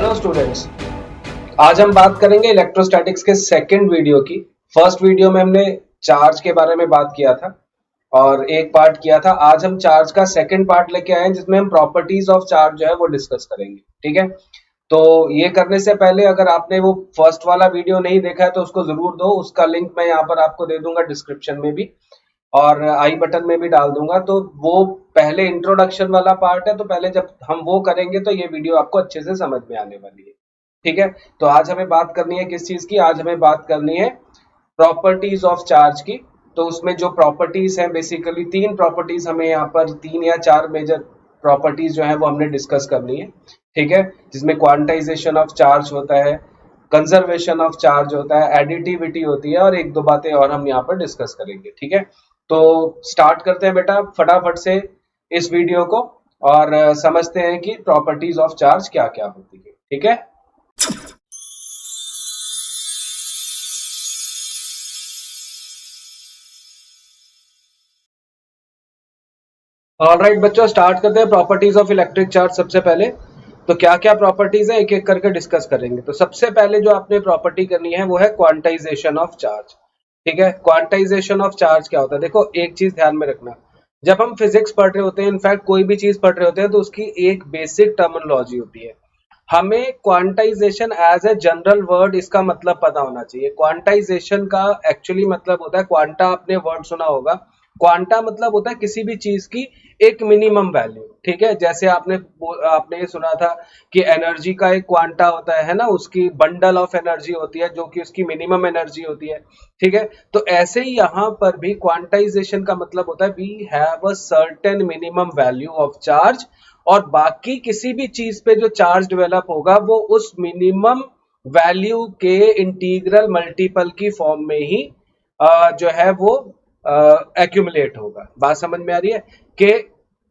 Hello students, आज हम बात करेंगे इलेक्ट्रोस्टैटिक्स के सेकंड वीडियो की। फर्स्ट वीडियो में हमने चार्ज के बारे में बात किया था और एक पार्ट किया था। आज हम चार्ज का सेकंड पार्ट लेके आए हैं जिसमें हम प्रॉपर्टीज ऑफ चार्ज जो है वो डिस्कस करेंगे। ठीक है, तो ये करने से पहले अगर आपने वो फर्स्ट वाला वीडियो नहीं देखा है तो उसको जरूर दो। उसका लिंक मैं यहाँ पर आपको दे दूंगा डिस्क्रिप्शन में भी और आई बटन में भी डाल दूंगा। तो वो पहले इंट्रोडक्शन वाला पार्ट है, तो पहले जब हम वो करेंगे तो ये वीडियो आपको अच्छे से समझ में आने वाली है। ठीक है, तो आज हमें बात करनी है किस चीज की? आज हमें बात करनी है प्रॉपर्टीज ऑफ चार्ज की। तो उसमें जो प्रॉपर्टीज हैं, बेसिकली तीन प्रॉपर्टीज हमें यहाँ पर, तीन या चार मेजर प्रॉपर्टीज जो है वो हमने डिस्कस करनी है। ठीक है, जिसमें क्वांटाइजेशन ऑफ चार्ज होता है, कंजर्वेशन ऑफ चार्ज होता है, एडिटिविटी होती है और एक दो बातें और हम यहाँ पर डिस्कस करेंगे। ठीक है, तो स्टार्ट करते हैं बेटा फटाफट से इस वीडियो को और समझते हैं कि प्रॉपर्टीज ऑफ चार्ज क्या क्या होती है। ठीक है, ऑलराइट बच्चों, स्टार्ट करते हैं प्रॉपर्टीज ऑफ इलेक्ट्रिक चार्ज। सबसे पहले तो क्या क्या प्रॉपर्टीज है एक एक करके डिस्कस करेंगे। तो सबसे पहले जो आपने प्रॉपर्टी करनी है वो है क्वांटाइजेशन ऑफ चार्ज। ठीक है, क्वांटाइजेशन ऑफ चार्ज क्या होता है? देखो, एक चीज ध्यान में रखना, जब हम फिजिक्स पढ़ रहे होते हैं, इनफैक्ट कोई भी चीज पढ़ रहे होते हैं, तो उसकी एक बेसिक टर्मिनोलॉजी होती है। हमें quantisation as a general word इसका मतलब पता होना चाहिए। क्वांटाइजेशन का एक्चुअली मतलब होता है, क्वांटा आपने वर्ड सुना होगा, क्वांटा मतलब होता है किसी भी चीज की एक मिनिमम वैल्यू। ठीक है, जैसे आपने ये सुना था कि एनर्जी का एक क्वांटा होता है ना, उसकी बंडल ऑफ एनर्जी होती है जो कि उसकी मिनिमम एनर्जी होती है। ठीक है, तो ऐसे ही यहाँ पर भी क्वांटाइजेशन का मतलब होता है we have a certain minimum value of charge, और बाकी किसी भी चीज पे जो चार्ज डेवलप होगा वो उस मिनिमम वैल्यू के इंटीग्रल मल्टीपल की फॉर्म में ही जो है वो एक्यूमुलेट होगा। बात समझ में आ रही है कि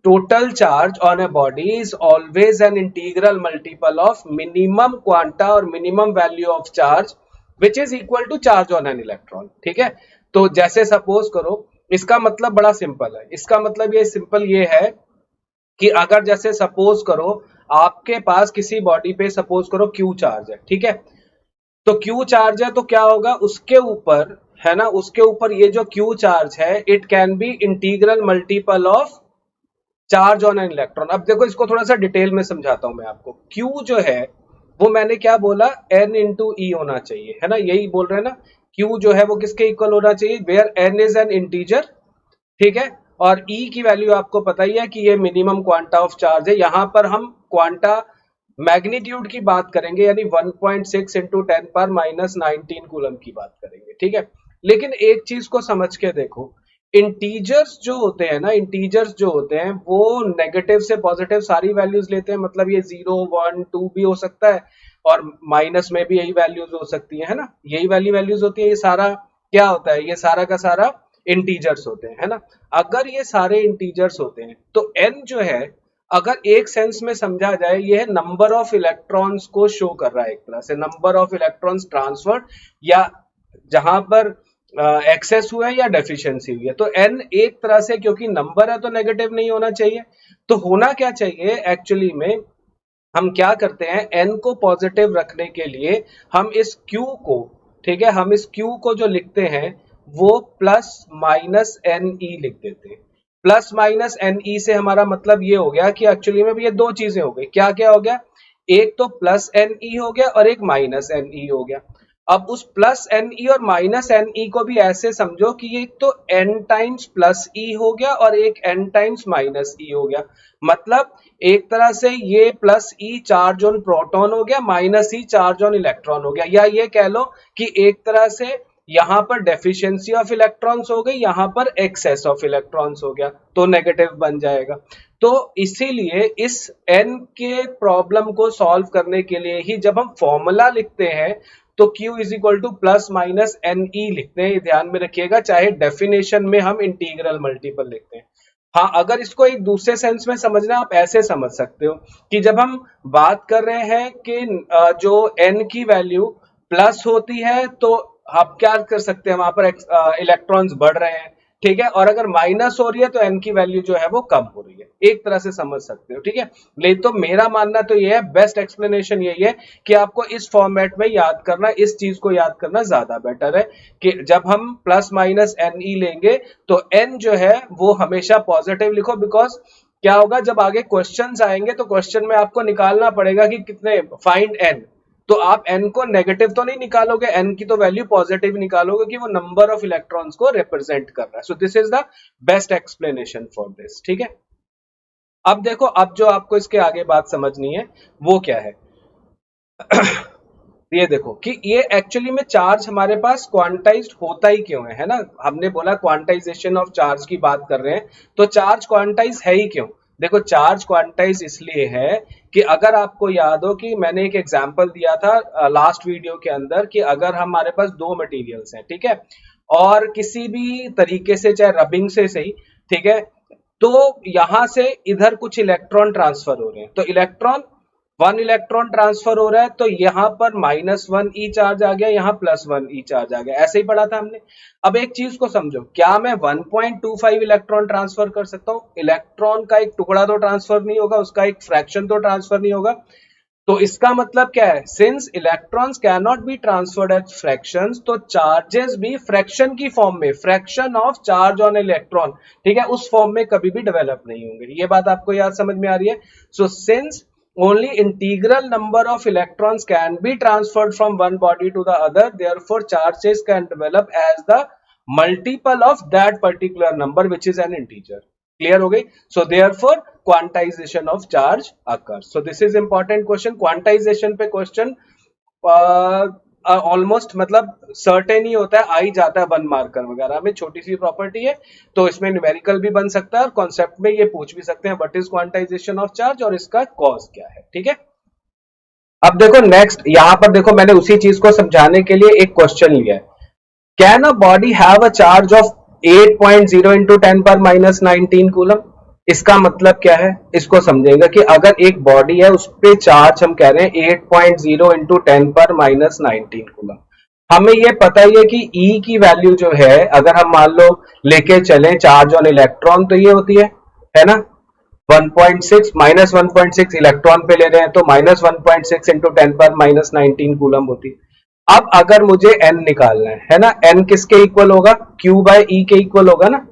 total charge on a body is always an integral multiple of minimum quanta और minimum value of charge which is equal to charge on an electron. ठीक है, तो जैसे सपोज करो, इसका मतलब बड़ा सिंपल है। इसका मतलब ये सिंपल ये है कि अगर जैसे सपोज करो आपके पास किसी बॉडी पे सपोज करो क्यू चार्ज है। ठीक है, तो क्यू चार्ज है तो क्या होगा उसके ऊपर, है ना, उसके ऊपर ये जो क्यू चार्ज है it can be integral multiple of charge on an electron. अब देखो, इसको थोड़ा सा डिटेल में समझाता हूं मैं आपको। क्यू जो है वो मैंने क्या बोला, एन इंटू ई होना चाहिए, है ना, यही बोल रहे हैं ना। क्यू जो है वो किसके इक्वल होना चाहिए, where n is an integer. ठीक है, और E की वैल्यू आपको पता ही है कि ये मिनिमम क्वांटा ऑफ चार्ज है। यहां पर हम क्वांटा मैग्नीट्यूड की बात करेंगे, यानी 1.6 इंटू 10 पर माइनस 19 कूलम की बात करेंगे। ठीक है, लेकिन एक चीज को समझ के देखो, इंटीजर्स जो होते हैं ना, इंटीजर्स जो होते हैं वो नेगेटिव से पॉजिटिव सारी वैल्यूज लेते हैं। मतलब ये 0 1 2 भी हो सकता है और माइनस में भी यही वैल्यूज हो सकती है ना, यही वाली वैल्यूज होती है। ये सारा क्या होता है, ये सारा का सारा इंटीजर्स होते हैं, है ना। अगर ये सारे इंटीजर्स होते हैं तो n जो है, अगर एक सेंस में समझा जाए, ये है नंबर ऑफ इलेक्ट्रॉन्स को शो कर रहा है, एक तरह से नंबर ऑफ इलेक्ट्रॉन्स ट्रांसफर्ड, या जहां पर एक्सेस हुआ है या डेफिशिएंसी हुई है। तो n एक तरह से, क्योंकि नंबर है तो नेगेटिव नहीं होना चाहिए, तो होना क्या चाहिए एक्चुअली में, हम क्या करते हैं n को पॉजिटिव रखने के लिए हम इस q को, ठीक है, हम इस q को जो लिखते हैं वो प्लस माइनस एन ई लिख देते हैं। प्लस माइनस एन ई से हमारा मतलब ये हो गया कि एक्चुअली में भी ये दो चीजें हो गई। क्या क्या हो गया, एक तो प्लस एन ई हो गया और एक माइनस एन ई हो गया। अब उस प्लस एन ई और माइनस एन ई को भी ऐसे समझो कि ये तो एन टाइम्स प्लस ई हो गया और एक एन टाइम्स माइनस ई हो गया। मतलब एक तरह से ये plus E charge on proton हो गया, minus E charge on electron हो गया, या ये कह लो कि एक तरह से यहां पर डेफिशिएंसी ऑफ इलेक्ट्रॉन्स हो गई, यहां पर एक्सेस ऑफ इलेक्ट्रॉन्स हो गया, तो नेगेटिव बन जाएगा। तो इसीलिए इस n के प्रॉब्लम को सॉल्व करने के लिए ही जब हम फॉर्मूला लिखते हैं तो Q is equal to plus minus n e लिखते हैं, ध्यान में रखिएगा, चाहे डेफिनेशन में हम इंटीग्रल मल्टीपल लिखते हैं। हाँ, अगर इसको एक दूसरे सेंस में समझना, आप ऐसे समझ सकते हो कि जब हम बात कर रहे हैं कि जो n की वैल्यू प्लस होती है तो आप क्या कर सकते हैं, वहां पर इलेक्ट्रॉन्स बढ़ रहे हैं, ठीक है, और अगर माइनस हो रही है तो n की वैल्यू जो है वो कम हो रही है, एक तरह से समझ सकते हो। ठीक है, लेकिन तो मेरा मानना तो ये है, बेस्ट एक्सप्लेनेशन यही है कि आपको इस फॉर्मेट में याद करना, इस चीज को याद करना ज्यादा बेटर है कि जब हम प्लस माइनस एन ई लेंगे तो n जो है वो हमेशा पॉजिटिव लिखो, बिकॉज क्या होगा जब आगे क्वेश्चंस आएंगे तो क्वेश्चन में आपको निकालना पड़ेगा कि कितने, फाइंड n, तो आप n को नेगेटिव तो नहीं निकालोगे, n की तो वैल्यू पॉजिटिव निकालोगे कि वो नंबर ऑफ इलेक्ट्रॉन्स को रिप्रेजेंट कर रहा है। So this is the best explanation for this. ठीक है, अब देखो, अब जो आपको इसके आगे बात समझनी है वो क्या है ये देखो कि ये एक्चुअली में चार्ज हमारे पास क्वांटाइज्ड होता ही क्यों है ना, हमने बोला क्वांटाइजेशन ऑफ चार्ज की बात कर रहे हैं, तो चार्ज क्वांटाइज है ही क्यों? देखो, चार्ज क्वांटाइज इसलिए है कि अगर आपको याद हो कि मैंने एक एग्जांपल दिया था लास्ट वीडियो के अंदर कि अगर हमारे पास दो मटेरियल्स हैं, ठीक है, और किसी भी तरीके से, चाहे रबिंग से सही, ठीक है, तो यहां से इधर कुछ इलेक्ट्रॉन ट्रांसफर हो रहे हैं, तो वन इलेक्ट्रॉन ट्रांसफर हो रहा है, तो यहां पर -1 ई चार्ज आ गया, यहां +1 ई चार्ज आ गया, ऐसे ही पढ़ा था हमने। अब एक चीज को समझो, क्या मैं 1.25 इलेक्ट्रॉन ट्रांसफर कर सकता हूं? इलेक्ट्रॉन का एक टुकड़ा तो ट्रांसफर नहीं होगा, उसका एक फ्रैक्शन तो ट्रांसफर नहीं होगा, तो इसका मतलब क्या है, since electrons can not be transferred as fractions, तो चार्जेस भी फ्रैक्शन की फॉर्म में, fraction of charge on electron, ठीक है, उस फॉर्म में कभी भी डेवलप नहीं होंगे। ये बात आपको याद समझ में आ रही है? So since only integral number of electrons can be transferred from one body to the other, therefore charges can develop as the multiple of that particular number which is an integer. Clear हो गई? So therefore quantization of charge occurs. So this is important question. Quantization पे question almost मतलब certain ही होता है, आ ही जाता है 1 marker वगैरह में, छोटी सी प्रॉपर्टी है, तो इसमें न्यूमेरिकल भी बन सकता है और कॉन्सेप्ट में ये पूछ भी सकते हैं what is quantization of charge और इसका कॉज क्या है। ठीक है, अब देखो नेक्स्ट, यहां पर देखो मैंने उसी चीज को समझाने के लिए एक क्वेश्चन लिया है, can a body have a charge of 8.0 into 10 पर -19 कूलम? इसका मतलब क्या है, इसको समझेंगे कि अगर एक बॉडी है उस पे चार्ज हम कह रहे हैं 8.0 इंटू 10 पर -19 कूलम, हमें ये पता ही है कि E की वैल्यू जो है, अगर हम मान लो लेके चलें चार्ज ऑन इलेक्ट्रॉन, तो ये होती है ना 1.6, -1.6 इलेक्ट्रॉन पे ले रहे हैं तो -1.6 इंटू 10 पर -19 कूलम होती है। अब अगर मुझे n निकालना है ना, n किसके इक्वल होगा? Q बाय E के इक्वल होगा ना,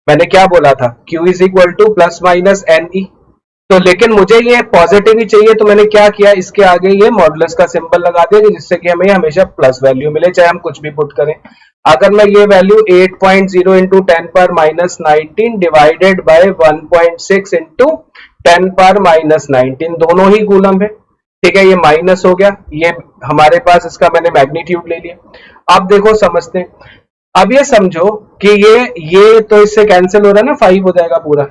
मैंने क्या बोला था, Q is equal to plus minus n e, तो लेकिन मुझे ये पॉजिटिव ही चाहिए, तो मैंने क्या किया, इसके आगे ये मॉडुलस का सिंबल लगा दिया जिससे कि हमें हमेशा प्लस वैल्यू मिले, चाहे हम कुछ भी पुट करें। अगर मैं ये वैल्यू 8.0 इंटू 10 पर -19 डिवाइडेड बाय 1.6 इंटू 10 पर -19, दोनों ही कूलम है, ठीक है, ये माइनस हो गया, ये हमारे पास इसका मैंने मैग्नीट्यूड ले लिया। अब देखो समझते हैं, अब ये समझो कि ये तो इससे कैंसिल हो रहा है ना, 5 हो जाएगा पूरा,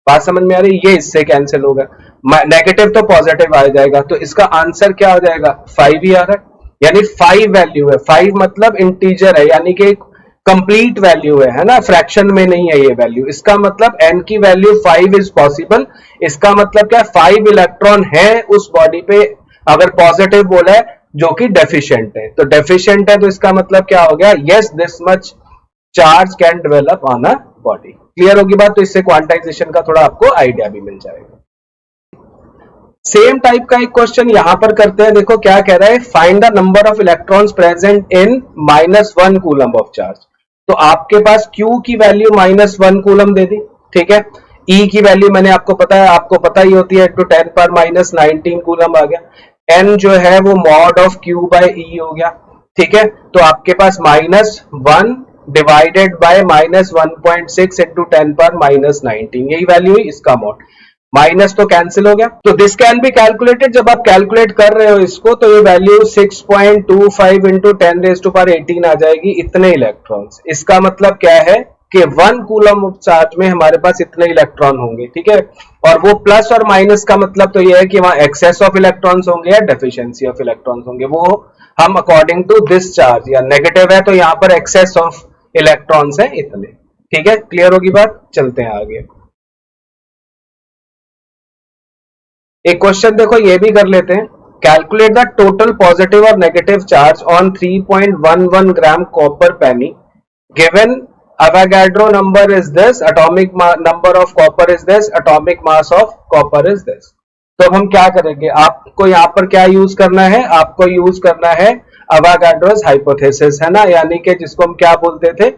बात समझ में आ रही है? ये इससे कैंसिल होगा, नेगेटिव तो पॉजिटिव आ जाएगा, तो इसका आंसर क्या हो जाएगा, 5 ही आ रहा है, यानी 5 वैल्यू है, 5 मतलब इंटीजर है, यानी कि कंप्लीट वैल्यू है ना, फ्रैक्शन में नहीं है ये वैल्यू, इसका मतलब n की वैल्यू 5 इज पॉसिबल। इसका मतलब क्या, 5 इलेक्ट्रॉन है उस बॉडी पे, अगर पॉजिटिव बोला है, जो कि डेफिशिएंट है, तो डेफिशिएंट है तो इसका मतलब क्या हो गया, yes this much charge can develop on a body. Clear होगी बात? तो इससे क्वांटाइजेशन का थोड़ा आपको आइडिया भी मिल जाएगा। सेम टाइप का एक क्वेश्चन यहां पर करते हैं, देखो क्या कह रहा है, find the number of electrons present in -1 coulomb of charge. तो आपके पास Q की वैल्यू -1 कूलम दे दी, ठीक है, E की वैल्यू मैंने आपको पता ही होती है, टू 10 पर -19 कूलम आ गया, N जो है वो mod of Q by E हो गया, ठीक है, तो आपके पास -1 डिवाइडेड बाय -1.6 इंटू 10 पर -19, यही वैल्यू है, इसका मॉड, माइनस तो कैंसिल हो गया, तो दिस कैन बी कैलकुलेटेड, जब आप कैलकुलेट कर रहे हो इसको तो ये वैल्यू 6.25 इंटू 10⁻18 आ जाएगी, इतने इलेक्ट्रॉन्स। इसका मतलब क्या है कि 1 कूलम ऑफ चार्ज में हमारे पास इतने इलेक्ट्रॉन होंगे, ठीक है, और वो प्लस और माइनस का मतलब तो ये है कि वहां एक्सेस ऑफ इलेक्ट्रॉन्स होंगे या डेफिशिएंसी ऑफ इलेक्ट्रॉन्स होंगे, वो हम अकॉर्डिंग टू दिस चार्ज, या नेगेटिव है तो यहाँ पर एक्सेस ऑफ इलेक्ट्रॉन्स है इतने, ठीक है, क्लियर होगी बात? चलते हैं आगे। एक क्वेश्चन देखो ये भी कर लेते हैं, कैलकुलेट द टोटल पॉजिटिव और negative charge on 3.11 gram copper Penney given Avogadro number is this, atomic number of copper is this, atomic mass of copper is this. तो अब हम क्या करेंगे, आपको यहाँ पर क्या यूज करना है, आपको यूज करना है अवागाड्रोस हाइपोथेसिस, है ना, यानी कि जिसको हम क्या बोलते थे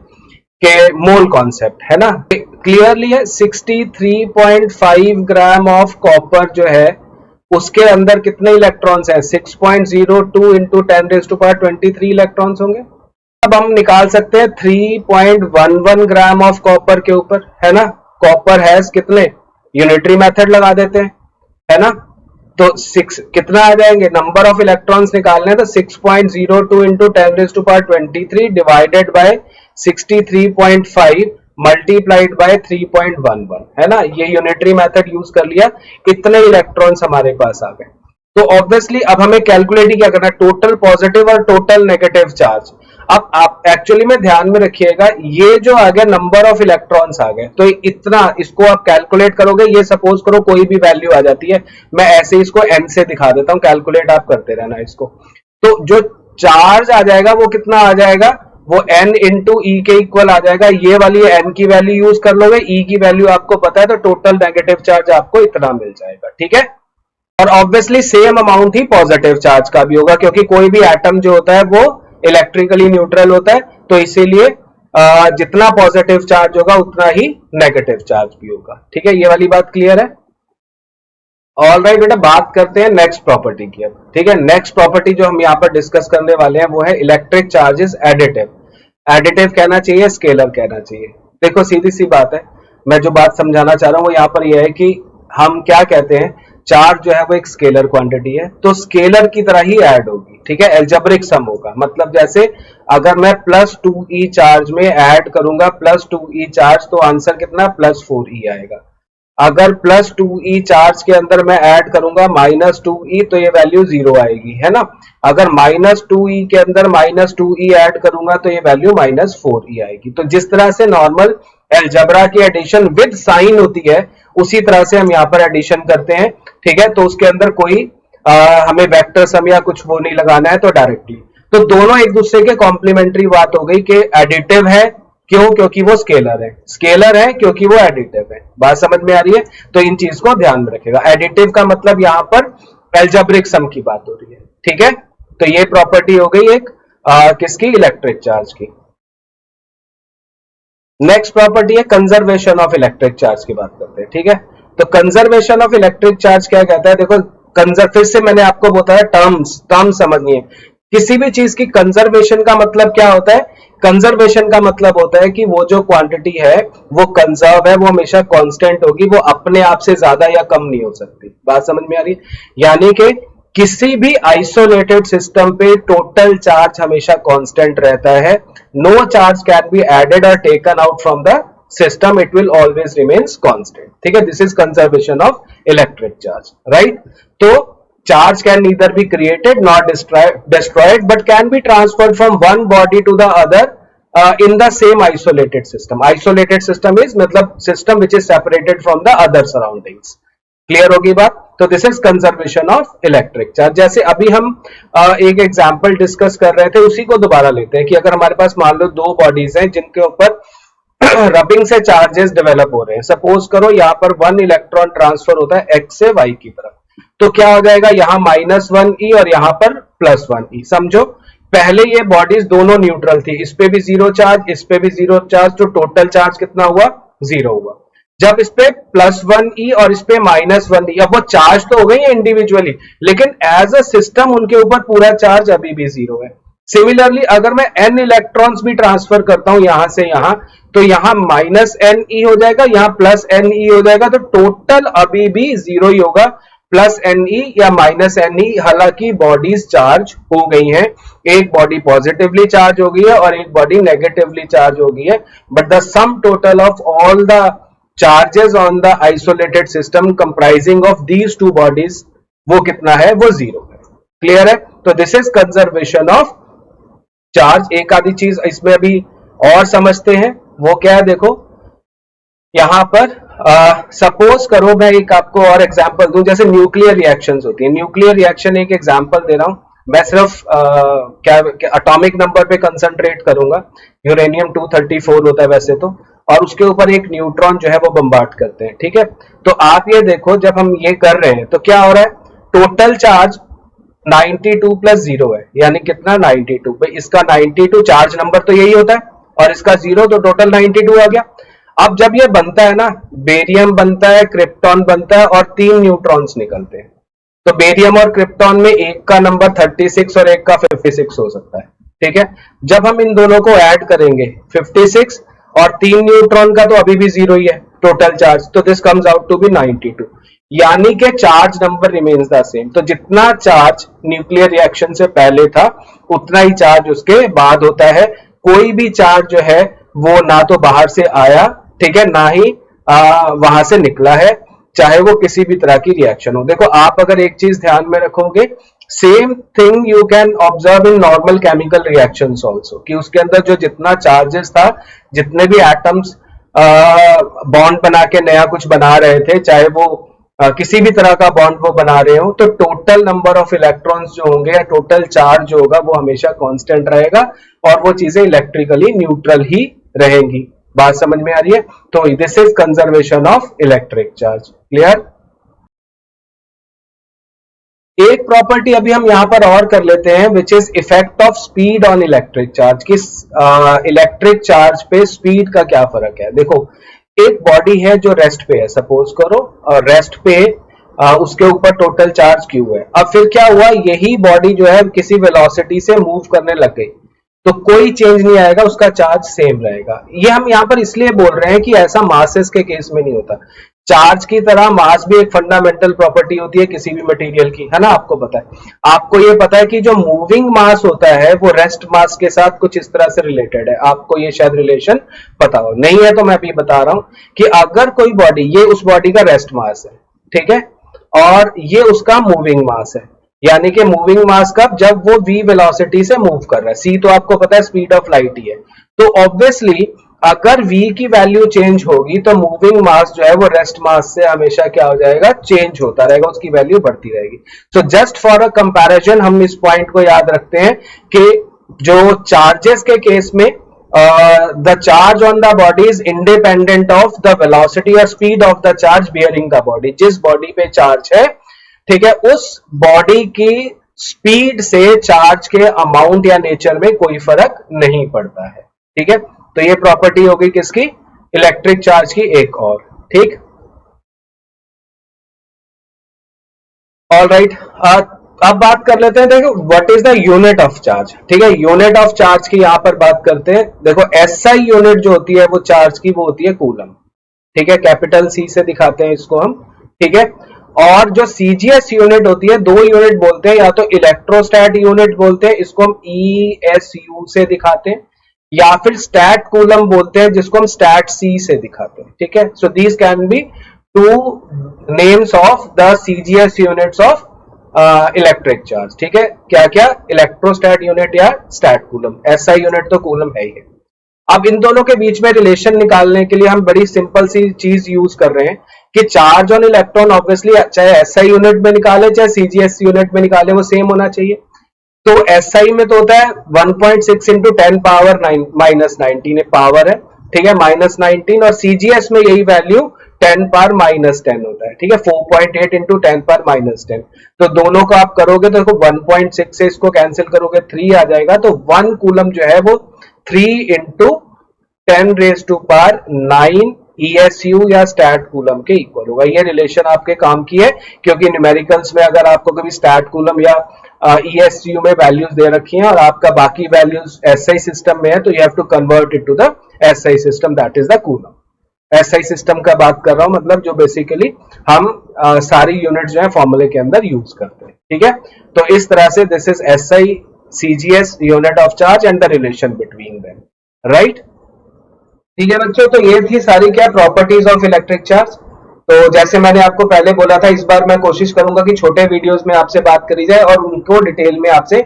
कि मोल कॉन्सेप्ट, है ना, क्लियरली है। 63.5 ग्राम ऑफ कॉपर जो है उसके अंदर कितने इलेक्ट्रॉन्स हैं, 6.02 इंटू 10⁻23 इलेक्ट्रॉन्स होंगे। अब हम निकाल सकते हैं 3.11 ग्राम ऑफ कॉपर के ऊपर, है ना, कॉपर हैज कितने, यूनिटरी मेथड लगा देते हैं, है ना, तो 6 कितना आ जाएंगे, नंबर ऑफ इलेक्ट्रॉन्स निकालने हैं तो 6.02 into 10⁻23 divided by 63.5 multiplied by 3.11, है ना, ये यूनिटरी मेथड यूज कर लिया, इतने इलेक्ट्रॉन्स हमारे पास आ गए। तो ऑब्वियसली अब हमें कैलकुलेट ही क्या करना है, टोटल पॉजिटिव और टोटल नेगेटिव चार्ज। अब आप एक्चुअली में ध्यान में रखिएगा, ये जो आ गया नंबर ऑफ इलेक्ट्रॉन्स आ गए, तो इतना इसको आप कैलकुलेट करोगे, ये सपोज करो कोई भी वैल्यू आ जाती है, मैं ऐसे इसको n से दिखा देता हूं, कैलकुलेट आप करते रहना इसको। तो जो चार्ज आ जाएगा वो कितना आ जाएगा, वो n इंटू ई के इक्वल आ जाएगा, ये वाली n की वैल्यू यूज कर लोगे, e की वैल्यू आपको पता है, तो टोटल नेगेटिव चार्ज आपको इतना मिल जाएगा, ठीक है। और ऑब्वियसली सेम अमाउंट ही पॉजिटिव चार्ज का भी होगा, क्योंकि कोई भी एटम जो होता है वो इलेक्ट्रिकली न्यूट्रल होता है, तो इसीलिए जितना पॉजिटिव चार्ज होगा उतना ही नेगेटिव चार्ज भी होगा, ठीक है, ये वाली बात क्लियर है। ऑल राइट बेटा, बात करते हैं नेक्स्ट प्रॉपर्टी की अब, ठीक है। नेक्स्ट प्रॉपर्टी जो हम यहाँ पर डिस्कस करने वाले हैं वो है electric charge is additive. Additive कहना चाहिए, स्केलर कहना चाहिए। देखो सीधी सी बात है, मैं जो बात समझाना चाह रहा हूं वो यहाँ पर यह है कि हम क्या कहते हैं, चार्ज जो है वो एक स्केलर क्वांटिटी है, तो स्केलर की तरह ही ऐड होगी, ठीक है, एल्जेब्रिक सम होगा। मतलब जैसे अगर मैं +2e चार्ज में ऐड करूंगा +2e चार्ज, तो आंसर कितना +4e आएगा। अगर +2e चार्ज के अंदर मैं ऐड करूंगा -2e, तो ये वैल्यू 0 आएगी, है ना। अगर -2e के अंदर -2e ऐड करूंगा तो ये वैल्यू -4e आएगी। तो जिस तरह से नॉर्मल एल्जेब्रा की एडिशन विद साइन होती है, उसी तरह से हम यहाँ पर एडिशन करते हैं, ठीक है। तो उसके अंदर कोई हमें वेक्टर सम या कुछ वो नहीं लगाना है, तो डायरेक्टली तो दोनों एक दूसरे के कॉम्प्लीमेंट्री बात हो गई कि एडिटिव है, क्यों, क्योंकि वो स्केलर है, स्केलर है क्योंकि वो एडिटिव है। बात समझ में आ रही है, तो इन चीज को ध्यान में रखेगा। एडिटिव का मतलब यहाँ पर एल्जेब्रिक सम की बात हो रही है, ठीक है। तो ये प्रॉपर्टी हो गई एक किसकी, इलेक्ट्रिक चार्ज की। नेक्स्ट प्रॉपर्टी है कंजर्वेशन ऑफ इलेक्ट्रिक चार्ज की बात करते हैं, ठीक है। तो कंजर्वेशन ऑफ इलेक्ट्रिक चार्ज क्या कहता है, देखो फिर से मैंने आपको बताया टर्म समझनी है। किसी भी चीज की कंजर्वेशन का मतलब क्या होता है, कंजर्वेशन का मतलब होता है कि वो जो क्वांटिटी है वो कंजर्व है, वो हमेशा कांस्टेंट होगी, वो अपने आप से ज्यादा या कम नहीं हो सकती। बात समझ में आ रही है, यानी कि किसी भी आइसोलेटेड सिस्टम पे टोटल चार्ज हमेशा कांस्टेंट रहता है। No charge can be added or taken out from the system, it will always remains constant, ठीक है। This is conservation of electric charge, right. तो charge can neither be created nor destroyed but can be transferred from one body to the other in the same isolated system. Isolated system is मतलब system which is separated from the other surroundings. Clear होगी बात। तो this is conservation of electric charge. जैसे अभी हम एक example discuss कर रहे थे, उसी को दोबारा लेते हैं कि अगर हमारे पास मान लो दो बॉडीज हैं जिनके ऊपर रबिंग से चार्जेस डेवलप हो रहे हैं। सपोज करो यहाँ पर 1 इलेक्ट्रॉन ट्रांसफर होता है x से y की तरफ, तो क्या हो जाएगा, यहाँ -1e और यहाँ पर +1e। समझो पहले ये बॉडीज दोनों न्यूट्रल थी, इस पे भी 0 चार्ज, इस पे भी 0 चार्ज, तो टोटल चार्ज कितना हुआ, 0 हुआ। जब इस पे +1e और इस पे -1e, अब वो चार्ज तो हो गई है इंडिविजुअली, लेकिन एज अ सिस्टम उनके ऊपर पूरा चार्ज अभी भी 0 है। सिमिलरली अगर मैं n इलेक्ट्रॉन्स भी ट्रांसफर करता हूं यहां से यहां, तो यहां -ne हो जाएगा, यहां +ne हो जाएगा, तो टोटल अभी भी 0 ही होगा, +ne या -ne। हालांकि बॉडीज चार्ज हो गई हैं, एक बॉडी पॉजिटिवली चार्ज हो गई है और एक बॉडी नेगेटिवली चार्ज हो गई है, but the sum total of all the charges on the isolated system comprising of these two bodies वो कितना है, वो 0 है। क्लियर है। तो this is conservation of charge. एक आधी चीज इसमें अभी और समझते हैं, वो क्या है, देखो यहां पर सपोज करो मैं एक आपको और एग्जांपल दूं, जैसे न्यूक्लियर रिएक्शंस होती है। न्यूक्लियर रिएक्शन एक एग्जांपल दे रहा हूं, मैं सिर्फ क्या एटॉमिक नंबर पे कंसंट्रेट करूंगा। यूरेनियम 234 होता है वैसे तो, और उसके ऊपर एक न्यूट्रॉन जो है वो बम्बार्ड करते हैं, ठीक है। तो आप ये देखो जब हम ये कर रहे हैं तो क्या हो रहा है, टोटल चार्ज 92 प्लस 0 है, यानी कितना 92। भाई इसका 92 चार्ज नंबर तो यही होता है, और इसका 0 तो टोटल 92 आ गया। अब जब ये बनता है ना, बेरियम बनता है, क्रिप्टॉन बनता है और 3 न्यूट्रॉन्स निकलते हैं। तो बेरियम और क्रिप्टॉन में एक का नंबर 36 और एक का 56 हो सकता है, ठीक है। जब हम इन दोनों को ऐड करेंगे 56 और 3 न्यूट्रॉन का तो अभी भी 0 ही है टोटल चार्ज, तो this comes out to be 92, यानी कि charge number remains the same. तो जितना चार्ज न्यूक्लियर रिएक्शन से पहले था उतना ही चार्ज उसके बाद होता है। कोई भी चार्ज जो है वो ना तो बाहर से आया, ठीक है, ना ही वहां से निकला है, चाहे वो किसी भी तरह की रिएक्शन हो। देखो आप अगर एक चीज ध्यान में रखोगे, same thing you can observe in normal chemical reactions also, कि उसके अंदर जो जितना चार्जेस था, जितने भी एटम्स बॉन्ड बना के नया कुछ बना रहे थे, चाहे वो किसी भी तरह का बॉन्ड वो बना रहे हो, तो टोटल नंबर ऑफ इलेक्ट्रॉन्स जो होंगे या टोटल चार्ज जो होगा वो हमेशा कांस्टेंट रहेगा, और वो चीजें इलेक्ट्रिकली न्यूट्रल ही रहेंगी। बात समझ में आ रही है? तो this is conservation of electric charge. Clear? एक प्रॉपर्टी अभी हम यहां पर और कर लेते हैं, which is effect of speed on electric charge. किस इलेक्ट्रिक चार्ज पे स्पीड का क्या फर्क है? देखो एक बॉडी है जो रेस्ट पे है, सपोज करो, और रेस्ट पे उसके ऊपर टोटल चार्ज क्यू है। अब फिर क्या हुआ, यही बॉडी जो है किसी वेलोसिटी से मूव करने लग गई, तो कोई चेंज नहीं आएगा, उसका चार्ज सेम रहेगा। ये हम यहां पर इसलिए बोल रहे हैं कि ऐसा मासेस के केस में नहीं होता। चार्ज की तरह मास भी एक फंडामेंटल प्रॉपर्टी होती है किसी भी मटेरियल की, है ना, आपको पता है। आपको ये पता है कि जो मूविंग मास होता है वो रेस्ट मास के साथ कुछ इस तरह से रिलेटेड है, आपको ये शायद रिलेशन पता हो, नहीं है तो मैं भी बता रहा हूं कि अगर कोई बॉडी, ये उस बॉडी का रेस्ट मास है, ठीक है, और ये उसका मूविंग मास है, यानी कि मूविंग मास कब, जब वो v वेलोसिटी से मूव कर रहा है। c तो आपको पता है स्पीड ऑफ लाइट ही है। तो ऑब्वियसली अगर v की वैल्यू चेंज होगी तो मूविंग मास जो है वो रेस्ट मास से हमेशा क्या हो जाएगा, चेंज होता रहेगा, उसकी वैल्यू बढ़ती रहेगी। So just for a comparison हम इस पॉइंट को याद रखते हैं कि जो चार्जेस के केस में the charge on the body is independent of the velocity or speed of the charge bearing the body. जिस बॉडी पे चार्ज है, ठीक है, उस बॉडी की स्पीड से चार्ज के अमाउंट या नेचर में कोई फर्क नहीं पड़ता है, ठीक है। तो ये प्रॉपर्टी होगी किसकी, इलेक्ट्रिक चार्ज की एक और, ठीक। ऑल राइट, अब बात कर लेते हैं, देखो what is the unit of charge, ठीक है। यूनिट ऑफ चार्ज की यहां पर बात करते हैं। देखो एसआई यूनिट जो होती है वो चार्ज की, वो होती है कूलम, ठीक है, कैपिटल सी से दिखाते हैं इसको हम, ठीक है। और जो सीजीएस यूनिट होती है, दो यूनिट बोलते हैं, या तो इलेक्ट्रोस्टैट यूनिट बोलते हैं, इसको हम ईएसयू से दिखाते हैं, या फिर स्टैट कूलम बोलते हैं, जिसको हम स्टैट सी से दिखाते हैं, ठीक है। So these can be two names of the CGS units of electric charge, ठीक है। क्या क्या, इलेक्ट्रोस्टैट यूनिट या स्टैट कूलम। एसआई यूनिट तो कूलम है ही है। अब इन दोनों के बीच में रिलेशन निकालने के लिए हम बड़ी सिंपल सी चीज यूज कर रहे हैं कि चार्ज ऑन इलेक्ट्रॉन ऑब्वियसली चाहे एसआई यूनिट में निकाले चाहे सीजीएस यूनिट में निकाले, वो सेम होना चाहिए। तो एसआई में तो होता है 1.6 इंटू 10 पावर माइनस 19 पावर है, ठीक है, माइनस 19, और सीजीएस में यही वैल्यू 10 पावर माइनस 10 होता है, ठीक है, 4.8 इंटू 10 पावर माइनस 10। तो दोनों को आप करोगे तो देखो 1.6 से इसको कैंसिल करोगे 3 आ जाएगा, तो 1 कूलम जो है वो 3 into 10 raise to power 9 ESU या स्टैट कूलम के इक्वल होगा। ये रिलेशन आपके काम की है, क्योंकि न्यूमेरिकल्स में अगर आपको कभी स्टैट कूलम या ईएसयू में वैल्यूज दे रखी हैं और आपका बाकी वैल्यूज एसआई सिस्टम में है, तो you have to convert it to the SI system, that is the coulomb. SI system का बात कर रहा हूं, मतलब जो बेसिकली हम सारी यूनिट जो है फॉर्मूले के अंदर यूज करते हैं, ठीक है। तो इस तरह से this is SI CGS unit of charge and the relation between them, right. ठीक है बच्चों, तो ये थी सारी क्या प्रॉपर्टीज ऑफ इलेक्ट्रिक चार्ज। तो जैसे मैंने आपको पहले बोला था, इस बार मैं कोशिश करूंगा कि छोटे वीडियोस में आपसे बात करी जाए और उनको डिटेल में आपसे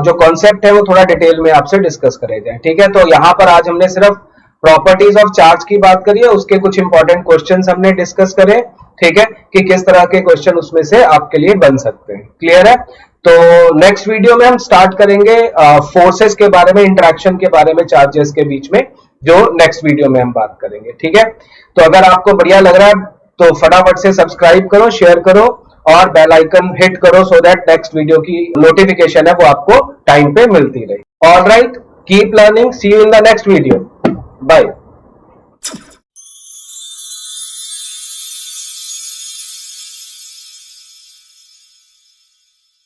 जो कॉन्सेप्ट है वो थोड़ा डिटेल में आपसे डिस्कस करे जाए, ठीक है। तो यहाँ पर आज हमने सिर्फ प्रॉपर्टीज ऑफ चार्ज की बात करी है, उसके कुछ इंपॉर्टेंट क्वेश्चंस हमने डिस्कस करे, ठीक है, कि किस तरह के क्वेश्चन उसमें से आपके लिए बन सकते हैं। क्लियर है? तो नेक्स्ट वीडियो में हम स्टार्ट करेंगे फोर्सेस के बारे में, इंटरेक्शन के बारे में चार्जेस के बीच में, जो नेक्स्ट वीडियो में हम बात करेंगे। ठीक है, तो अगर आपको बढ़िया लग रहा है तो फटाफट से सब्सक्राइब करो, शेयर करो और बेल आइकन हिट करो, सो दैट नेक्स्ट वीडियो की नोटिफिकेशन है वो आपको टाइम पे मिलती रहे। Alright, keep learning, see you in the next video, bye.